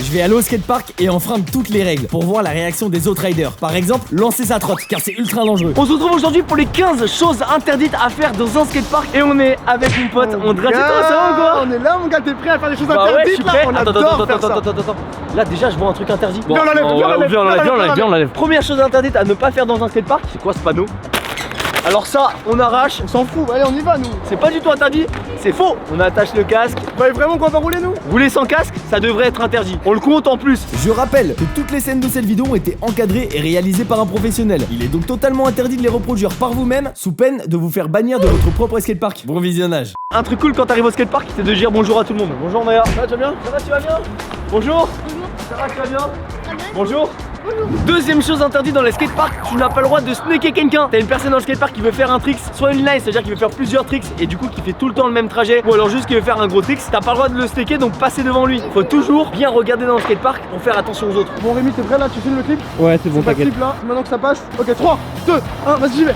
Je vais aller au skatepark et enfreindre toutes les règles pour voir la réaction des autres riders. Par exemple, lancer sa trotte car c'est ultra dangereux. On se retrouve aujourd'hui pour les 15 choses interdites à faire dans un skatepark et on est avec mon pote André. Ça va quoi? On est là mon gars, t'es prêt à faire des choses Bah ouais, je interdites suis là? prêt. On Attends. adore faire ça. Là déjà je vois un truc interdit. Bon, Viens, on l'enlève, viens, on l'enlève. Première chose interdite à ne pas faire dans un skatepark, c'est quoi ce panneau? Alors ça, on arrache. On s'en fout, allez on y va nous. C'est pas du tout interdit, c'est faux. On attache le casque. Vous voyez vraiment qu'on va rouler nous? Rouler sans casque, ça devrait être interdit. On le compte en plus. Je rappelle que toutes les scènes de cette vidéo ont été encadrées et réalisées par un professionnel. Il est donc totalement interdit de les reproduire par vous-même sous peine de vous faire bannir de votre propre skatepark. Bon visionnage. Un truc cool quand t'arrives au skatepark, c'est de dire bonjour à tout le monde. Bonjour Maya. Ça va, tu vas bien? Ça va, tu vas bien? Bonjour. Ça va, tu vas bien? Bonjour. Deuxième chose interdite dans les skateparks, tu n'as pas le droit de snaker quelqu'un. T'as une personne dans le skatepark qui veut faire un trick, soit une line, c'est-à-dire qu'il veut faire plusieurs tricks et du coup qui fait tout le temps le même trajet, ou alors juste qui veut faire un gros trick, t'as pas le droit de le snaker donc passer devant lui. Faut toujours bien regarder dans le skatepark pour faire attention aux autres. Bon Rémi, t'es prêt là? Tu filmes le clip? Ouais, c'est bon, C'est pas le clip là, maintenant que ça passe. Ok, 3, 2, 1, vas-y j'y vais.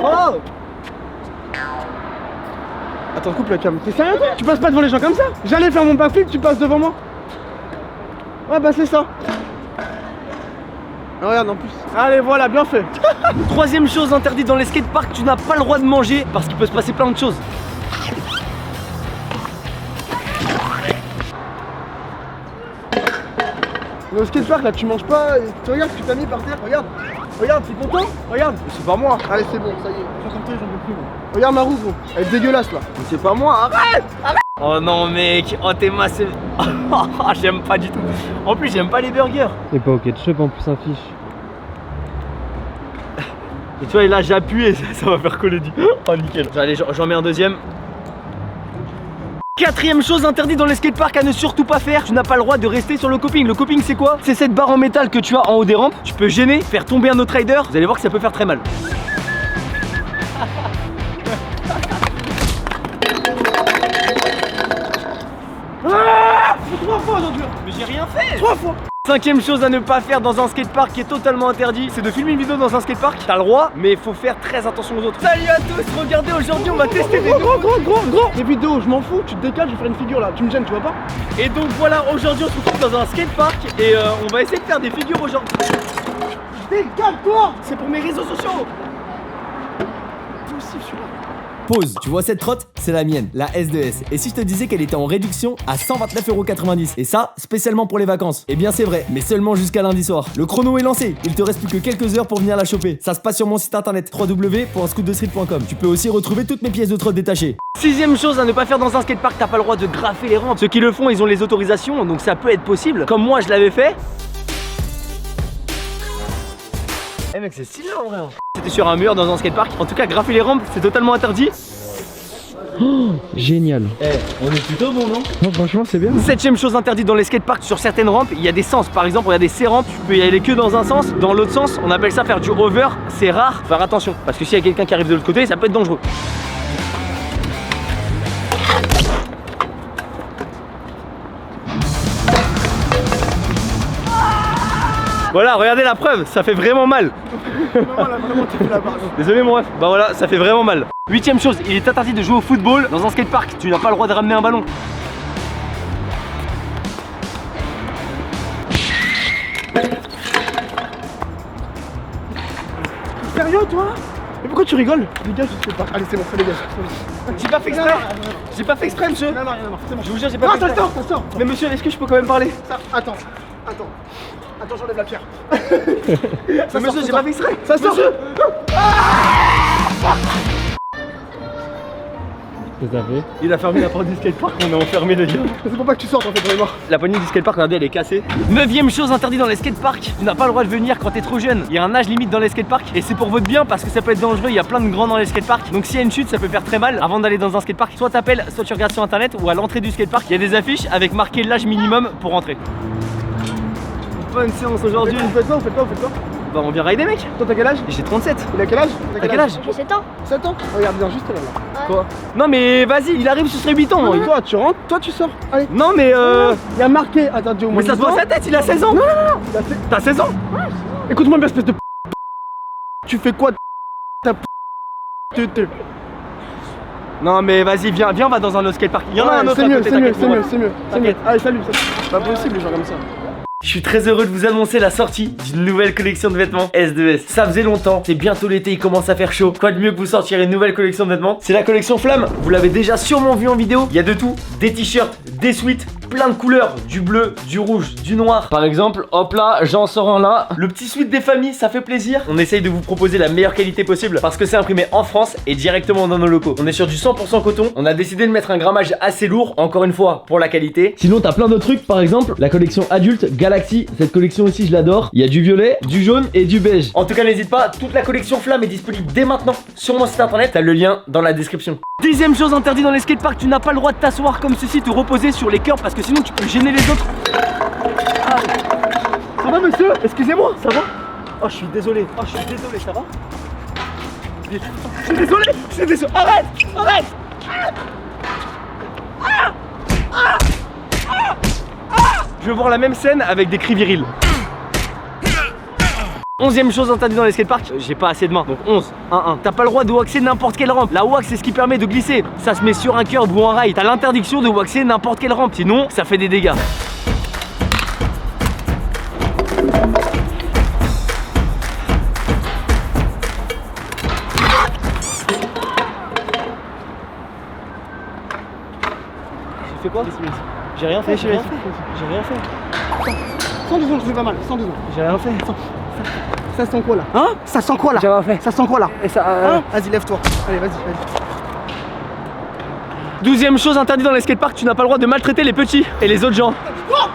Oh! Attends, coupe la cam. T'es sérieux toi? Tu passes pas devant les gens comme ça? J'allais faire mon backflip, tu passes devant moi? Ouais bah c'est ça. Ah, regarde en plus. Allez voilà, bien fait. Troisième chose interdite dans les skateparks, tu n'as pas le droit de manger parce qu'il peut se passer plein de choses. Mais au skatepark là, tu manges pas. Tu regardes ce que t'as mis par terre, regarde. Regarde, t'es content? Regarde. C'est pas moi. Allez, c'est bon, ça y est. J'en peux plus, moi. Regarde ma roue, gros. Elle est dégueulasse là. Mais c'est pas moi, arrête. Oh non mec, oh t'es massé. J'aime pas du tout. En plus j'aime pas les burgers. C'est pas au ketchup en plus affiche. Et tu vois là j'appuie et ça va faire coller du. Oh nickel. Allez j'en mets un deuxième. Quatrième chose interdite dans les skateparks à ne surtout pas faire, tu n'as pas le droit de rester sur le coping. Le coping c'est quoi? C'est cette barre en métal que tu as en haut des rampes. Tu peux gêner, faire tomber un autre rider. Vous allez voir que ça peut faire très mal. Ah, 3 fois aujourd'hui. Mais j'ai rien fait. 3 fois. Cinquième chose à ne pas faire dans un skatepark qui est totalement interdit, c'est de filmer une vidéo dans un skatepark. T'as le droit, mais il faut faire très attention aux autres. Salut à tous, regardez aujourd'hui on va tester des Gros. Les vidéos, je m'en fous, tu te décales, je vais faire une figure là. Tu me gênes, tu vois pas? Et donc voilà, aujourd'hui on se retrouve dans un skatepark et on va essayer de faire des figures aujourd'hui. Décale-toi. C'est pour mes réseaux sociaux. Impossible celui-là. Pause, tu vois cette trotte? C'est la mienne, la S2S. Et si je te disais qu'elle était en réduction à 129,90 €? Et ça, spécialement pour les vacances. Eh bien c'est vrai, mais seulement jusqu'à lundi soir. Le chrono est lancé, il te reste plus que quelques heures pour venir la choper. Ça se passe sur mon site internet www.scootdestreet.com. Tu peux aussi retrouver toutes mes pièces de trotte détachées. Sixième chose à ne pas faire dans un skatepark, t'as pas le droit de graffer les rampes. Ceux qui le font, ils ont les autorisations, donc ça peut être possible. Comme moi je l'avais fait. Eh mec c'est stylé en vrai. C'était sur un mur dans un skatepark. En tout cas graffer les rampes c'est totalement interdit. Oh, génial. Eh, on est plutôt bon non? Non, franchement, c'est bien. Septième chose interdite dans les skateparks, sur certaines rampes, il y a des sens. Par exemple, regardez ces rampes, tu peux y aller que dans un sens. Dans l'autre sens, on appelle ça faire du over. C'est rare, faut faire attention. Parce que s'il y a quelqu'un qui arrive de l'autre côté, ça peut être dangereux. Voilà, regardez la preuve, ça fait vraiment mal. Non, là vraiment t'es fait la barre. Désolé mon ref, bah voilà, ça fait vraiment mal. Huitième chose, il est interdit de jouer au football dans un skatepark. Tu n'as pas le droit de ramener un ballon. Sérieux toi? Mais pourquoi tu rigoles? Dégage, je sais pas. Allez c'est bon, ça dégage. J'ai pas fait exprès. J'ai pas fait exprès monsieur. Non, rien à voir, c'est bon. Je vous jure, j'ai pas Non, fait ça exprès. sort, ça sort. Mais monsieur, est-ce que je peux quand même parler? Ça, attends, j'enlève la pierre. Mais monsieur, j'ai pas fait exprès. Ça sort. Monsieur. Qu'est-ce que ça fait? Il a fermé la porte du skatepark, on est enfermé les gars. C'est pour pas que tu sortes en fait, on est mort. La poignée du skatepark, regardez, elle est cassée. Neuvième chose interdite dans les skateparks, tu n'as pas le droit de venir quand t'es trop jeune. Il y a un âge limite dans les skateparks et c'est pour votre bien parce que ça peut être dangereux, il y a plein de grands dans les skateparks. Donc s'il y a une chute, ça peut faire très mal. Avant d'aller dans un skatepark, soit t'appelles, soit tu regardes sur internet ou à l'entrée du skatepark, il y a des affiches avec marqué l'âge minimum pour rentrer. Bonne séance aujourd'hui. Vous faites quoi? Bah on vient rider mec. Toi t'as quel âge? J'ai 37. Il a quel âge? T'as quel âge? J'ai 7 ans. 7 ans? Regarde bien, juste là. Quoi? Non mais vas-y, il arrive, ce serait 8 ans. Non, toi tu rentres, toi tu sors. Allez. Non mais Il y a marqué, attends, dis au moins. Mais ça se voit sa tête, il a 16 ans. Non. Il a fait... T'as 16 ans? Écoute-moi bien, espèce de tu fais quoi ta Non mais vas-y, viens, on va dans un autre skatepark. Il y en a un autre c'est à mieux, côté, c'est mieux, t'inquiète, c'est moi. mieux, c'est mieux, c'est mieux. Allez, salut, c'est pas possible les gens comme ça. Je suis très heureux de vous annoncer la sortie d'une nouvelle collection de vêtements S2S. Ça faisait longtemps, c'est bientôt l'été, il commence à faire chaud. Quoi de mieux que vous sortir une nouvelle collection de vêtements? C'est la collection Flamme, vous l'avez déjà sûrement vu en vidéo. Il y a de tout, des t-shirts, des sweats, plein de couleurs, du bleu, du rouge, du noir. Par exemple, hop là, j'en sors un là. Le petit sweat des familles, ça fait plaisir. On essaye de vous proposer la meilleure qualité possible parce que c'est imprimé en France et directement dans nos locaux. On est sur du 100% coton. On a décidé de mettre un grammage assez lourd, encore une fois, pour la qualité. Sinon, t'as plein d'autres trucs, par exemple, la collection adulte Galaxy. Cette collection aussi, je l'adore. Il y a du violet, du jaune et du beige. En tout cas, n'hésite pas, toute la collection Flamme est disponible dès maintenant sur mon site internet. T'as le lien dans la description. Dixième chose interdite dans les skateparks, tu n'as pas le droit de t'asseoir comme ceci, te reposer sur les cœurs parce que sinon tu peux gêner les autres. Ah. Ça va monsieur? Excusez-moi, ça va? Oh je suis désolé, ça va? Je suis désolé, arrête! Je veux voir la même scène avec des cris virils. 11ème chose interdite dans les skateparks, j'ai pas assez de mains, donc 11, 1-1. T'as pas le droit de waxer n'importe quelle rampe. La wax c'est ce qui permet de glisser. Ça se met sur un curb ou un rail. T'as l'interdiction de waxer n'importe quelle rampe, sinon ça fait des dégâts. J'ai fait quoi? J'ai rien fait, j'ai rien fait. 112 ans, je fais pas mal, 112 ans. J'ai rien fait. Ça sent quoi là? Hein? Ça sent quoi là? J'ai rien fait. Ça sent quoi là? Et ça. Hein? Vas-y, lève-toi. Allez, vas-y. 12ème chose interdite dans les skateparks, tu n'as pas le droit de maltraiter les petits et les autres gens.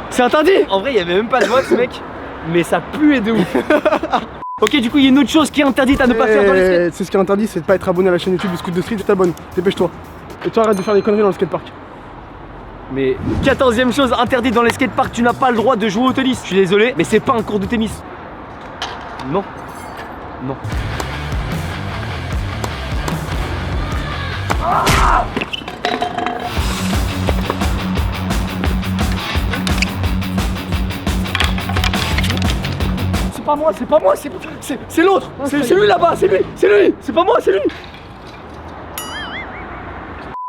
C'est interdit. En vrai, il y avait même pas de wax, mec. Mais ça puait de ouf. Ok, du coup, il y a une autre chose qui est interdite à ne pas faire dans les skates. C'est ce qui est interdit, c'est de pas être abonné à la chaîne YouTube du Scoot de Street. Tu t'abonnes, dépêche-toi. Et toi, arrête de faire des conneries dans le skatepark. Mais 14ème chose interdite dans les skateparks, tu n'as pas le droit de jouer au tennis. Je suis désolé, mais c'est pas un cours de tennis. Non. Non. C'est pas moi, c'est l'autre. C'est lui là-bas, c'est lui. C'est pas moi, c'est lui.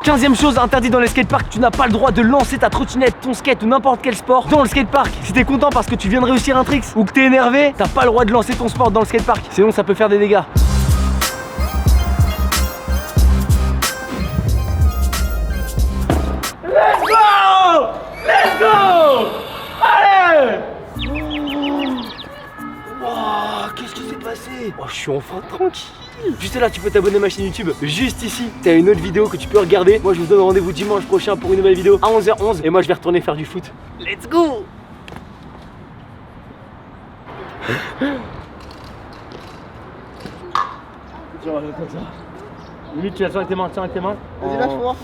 15ème chose interdite dans les skateparks, tu n'as pas le droit de lancer ta trottinette, ton skate ou n'importe quel sport dans le skatepark. Si t'es content parce que tu viens de réussir un trick ou que t'es énervé, t'as pas le droit de lancer ton sport dans le skatepark, sinon ça peut faire des dégâts. Let's go! Let's go! Allez! Wow, qu'est-ce qui s'est passé? Oh, je suis enfin tranquille. Juste là, tu peux t'abonner à ma chaîne YouTube. Juste ici, t'as une autre vidéo que tu peux regarder. Moi, je vous donne rendez-vous dimanche prochain pour une nouvelle vidéo à 11h11. Et moi, je vais retourner faire du foot. Let's go! Limite, tu la tiens avec tes mains, Vas-y, lâche-moi.